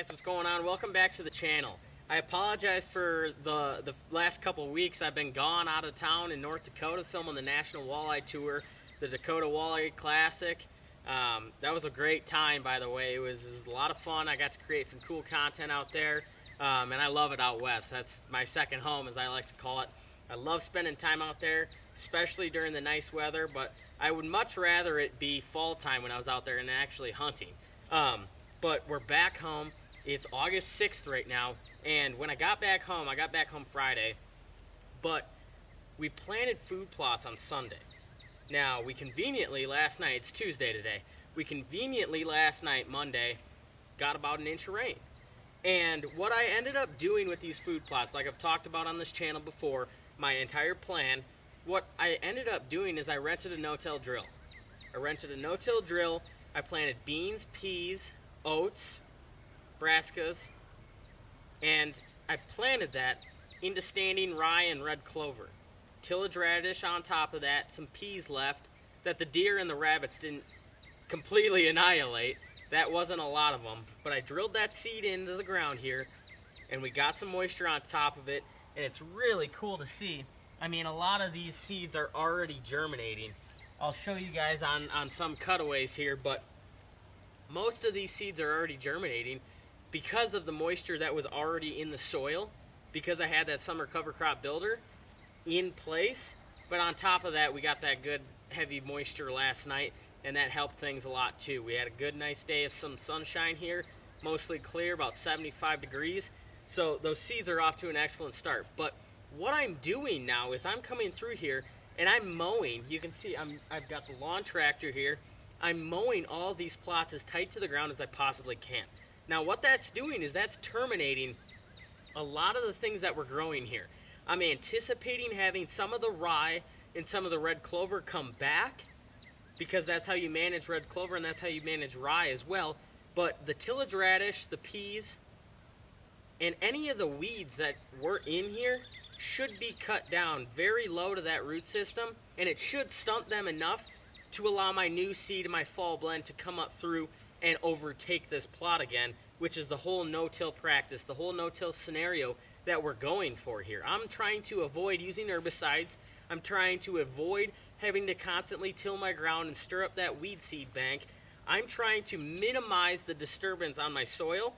guys, what's going on? Welcome back to the channel. I apologize for the last couple weeks. I've been gone out of town in North Dakota filming the National Walleye Tour, the Dakota Walleye Classic. That was a great time, by the way. It was a lot of fun. I got to create some cool content out there, and I love it out west. That's my second home, as I like to call it. I love spending time out there, especially during the nice weather, but I would much rather it be fall time when I was out there and actually hunting. But we're back home. It's August 6th right now, and when I got back home Friday, but we planted food plots on Sunday. Now, we conveniently last night, it's Tuesday today, we conveniently last night, Monday, got about an inch of rain. And what I ended up doing with these food plots, like I've talked about on this channel before, my entire plan, what I ended up doing is I rented a no-till drill. I planted beans, peas, oats, brassicas, and I planted that into standing rye and red clover. Tillage radish on top of that, some peas left that the deer and the rabbits didn't completely annihilate. That wasn't a lot of them, but I drilled that seed into the ground here, and we got some moisture on top of it, and it's really cool to see. I mean, a lot of these seeds are already germinating. I'll show you guys on some cutaways here, but most of these seeds are already germinating because of the moisture that was already in the soil, because I had that summer cover crop builder in place. But on top of that, we got that good heavy moisture last night, and that helped things a lot too. We had a good nice day of some sunshine here, mostly clear, about 75 degrees. So those seeds are off to an excellent start. But what I'm doing now is I'm coming through here and I'm mowing. You can see I've got the lawn tractor here. I'm mowing all these plots as tight to the ground as I possibly can. Now what that's doing is that's terminating a lot of the things that were growing here. I'm anticipating having some of the rye and some of the red clover come back, because that's how you manage red clover and that's how you manage rye as well. But the tillage radish, the peas, and any of the weeds that were in here should be cut down very low to that root system, and it should stunt them enough to allow my new seed and my fall blend to come up through and overtake this plot again, which is the whole no-till practice, the whole no-till scenario that we're going for here. I'm trying to avoid using herbicides. I'm trying to avoid having to constantly till my ground and stir up that weed seed bank. I'm trying to minimize the disturbance on my soil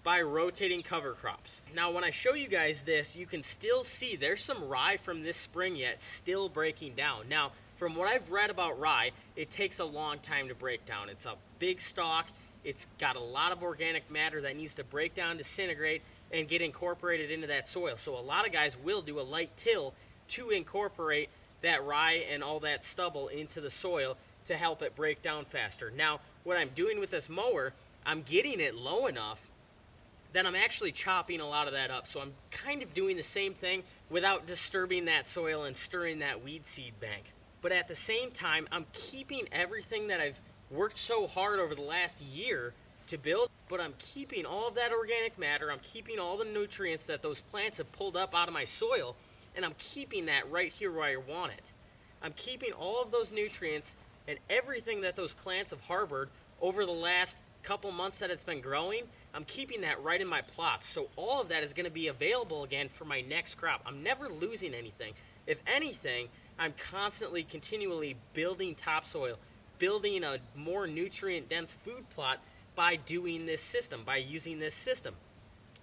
by rotating cover crops. Now when I show you guys this, you can still see there's some rye from this spring yet still breaking down. Now, from what I've read about rye, it takes a long time to break down. It's a big stalk. It's got a lot of organic matter that needs to break down, disintegrate, and get incorporated into that soil. So a lot of guys will do a light till to incorporate that rye and all that stubble into the soil to help it break down faster. Now, what I'm doing with this mower, I'm getting it low enough that I'm actually chopping a lot of that up. So I'm kind of doing the same thing without disturbing that soil and stirring that weed seed bank. But at the same time, I'm keeping everything that I've worked so hard over the last year to build, but I'm keeping all of that organic matter, I'm keeping all the nutrients that those plants have pulled up out of my soil, and I'm keeping that right here where I want it. I'm keeping all of those nutrients and everything that those plants have harbored over the last couple months that it's been growing. I'm keeping that right in my plots. So all of that is going to be available again for my next crop. I'm never losing anything. If anything, I'm constantly, continually building topsoil, building a more nutrient-dense food plot by doing this system, by using this system.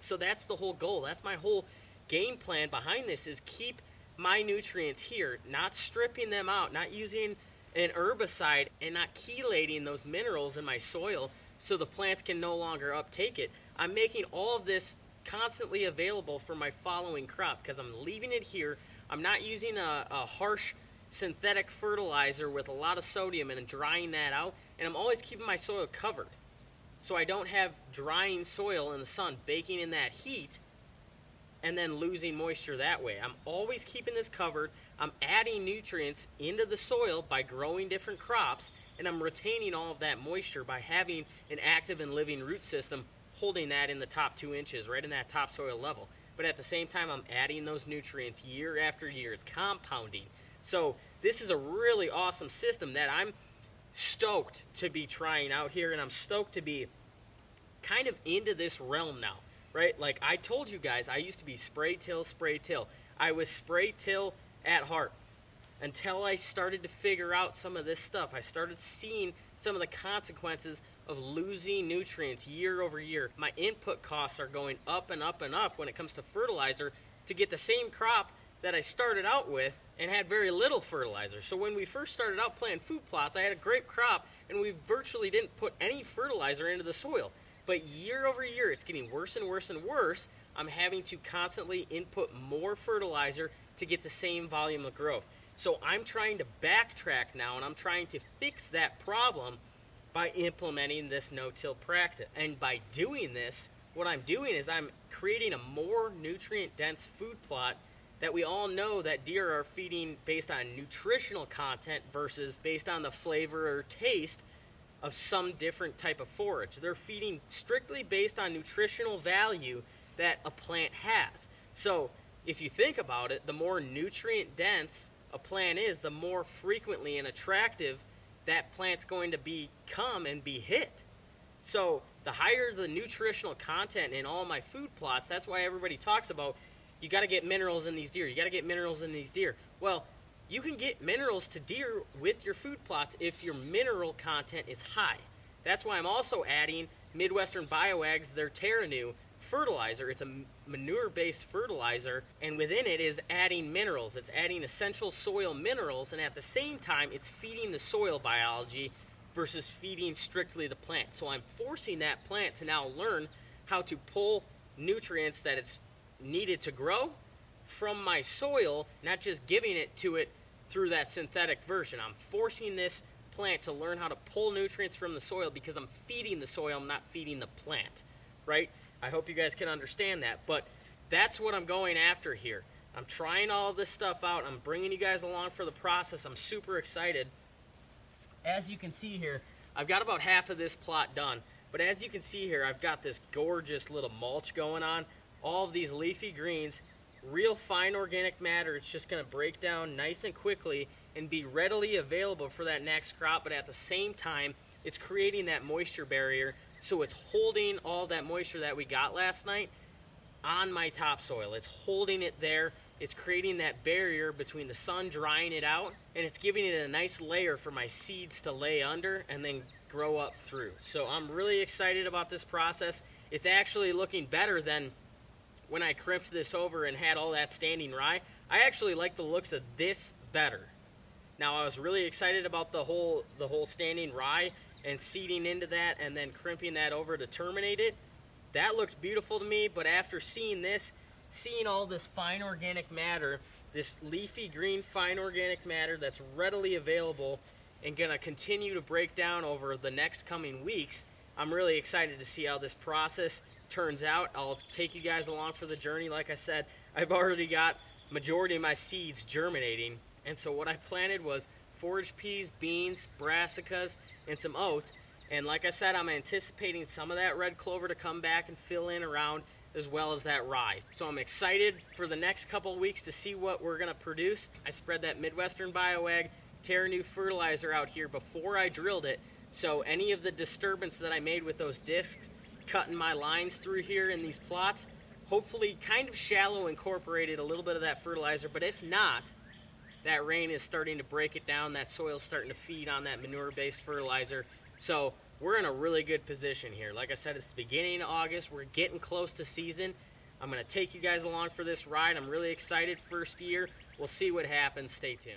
So that's the whole goal. That's my whole game plan behind this, is keep my nutrients here, not stripping them out, not using an herbicide, and not chelating those minerals in my soil so the plants can no longer uptake it. I'm making all of this constantly available for my following crop because I'm leaving it here. I'm not using a harsh synthetic fertilizer with a lot of sodium and drying that out, and I'm always keeping my soil covered so I don't have drying soil in the sun baking in that heat and then losing moisture that way. I'm always keeping this covered. I'm adding nutrients into the soil by growing different crops, and I'm retaining all of that moisture by having an active and living root system holding that in the top 2 inches, right in that topsoil level. But at the same time, I'm adding those nutrients year after year. It's compounding. So this is a really awesome system that I'm stoked to be trying out here, and I'm stoked to be kind of into this realm now, right? Like I told you guys, I used to be spray till. I was spray till at heart until I started to figure out some of this stuff. I started seeing some of the consequences of losing nutrients year over year. My input costs are going up and up and up when it comes to fertilizer to get the same crop that I started out with and had very little fertilizer. So when we first started out planting food plots, I had a great crop and we virtually didn't put any fertilizer into the soil. But year over year, it's getting worse and worse and worse. I'm having to constantly input more fertilizer to get the same volume of growth. So I'm trying to backtrack now, and I'm trying to fix that problem by implementing this no-till practice. And by doing this, what I'm doing is I'm creating a more nutrient-dense food plot that we all know that deer are feeding based on nutritional content versus based on the flavor or taste of some different type of forage. They're feeding strictly based on nutritional value that a plant has. So if you think about it, the more nutrient-dense a plant is, the more frequently and attractive that plant's going to become and be hit. So the higher the nutritional content in all my food plots, that's why everybody talks about you got to get minerals in these deer. You got to get minerals in these deer. Well, you can get minerals to deer with your food plots if your mineral content is high. That's why I'm also adding Midwestern Bioag's, their TerraNew fertilizer. It's a manure-based fertilizer, and within it is adding minerals. It's adding essential soil minerals, and at the same time, it's feeding the soil biology versus feeding strictly the plant. So I'm forcing that plant to now learn how to pull nutrients that it's needed to grow from my soil, not just giving it to it through that synthetic version. I'm forcing this plant to learn how to pull nutrients from the soil because I'm feeding the soil, I'm not feeding the plant, right? I hope you guys can understand that, but that's what I'm going after here. I'm trying all of this stuff out. I'm bringing you guys along for the process. I'm super excited. As you can see here, I've got about half of this plot done, but as you can see here, I've got this gorgeous little mulch going on. All of these leafy greens, real fine organic matter. It's just going to break down nice and quickly and be readily available for that next crop, but at the same time, it's creating that moisture barrier. So it's holding all that moisture that we got last night on my topsoil. It's holding it there. It's creating that barrier between the sun drying it out, and it's giving it a nice layer for my seeds to lay under and then grow up through. So I'm really excited about this process. It's actually looking better than when I crimped this over and had all that standing rye. I actually like the looks of this better. Now I was really excited about the whole standing rye and seeding into that and then crimping that over to terminate it. That looked beautiful to me, but after seeing this, seeing all this fine organic matter, this leafy green fine organic matter that's readily available and gonna continue to break down over the next coming weeks, I'm really excited to see how this process turns out. I'll take you guys along for the journey. Like I said, I've already got majority of my seeds germinating, and so what I planted was forage peas, beans, brassicas, and some oats. And like I said, I'm anticipating some of that red clover to come back and fill in around, as well as that rye. So I'm excited for the next couple of weeks to see what we're gonna produce. I spread that Midwestern Bioag TerraNew fertilizer out here before I drilled it, so any of the disturbance that I made with those discs, cutting my lines through here in these plots, hopefully kind of shallow incorporated a little bit of that fertilizer, but if not, that rain is starting to break it down, that soil's starting to feed on that manure-based fertilizer. So we're in a really good position here. Like I said, it's the beginning of August, we're getting close to season. I'm gonna take you guys along for this ride. I'm really excited. First year, we'll see what happens. Stay tuned.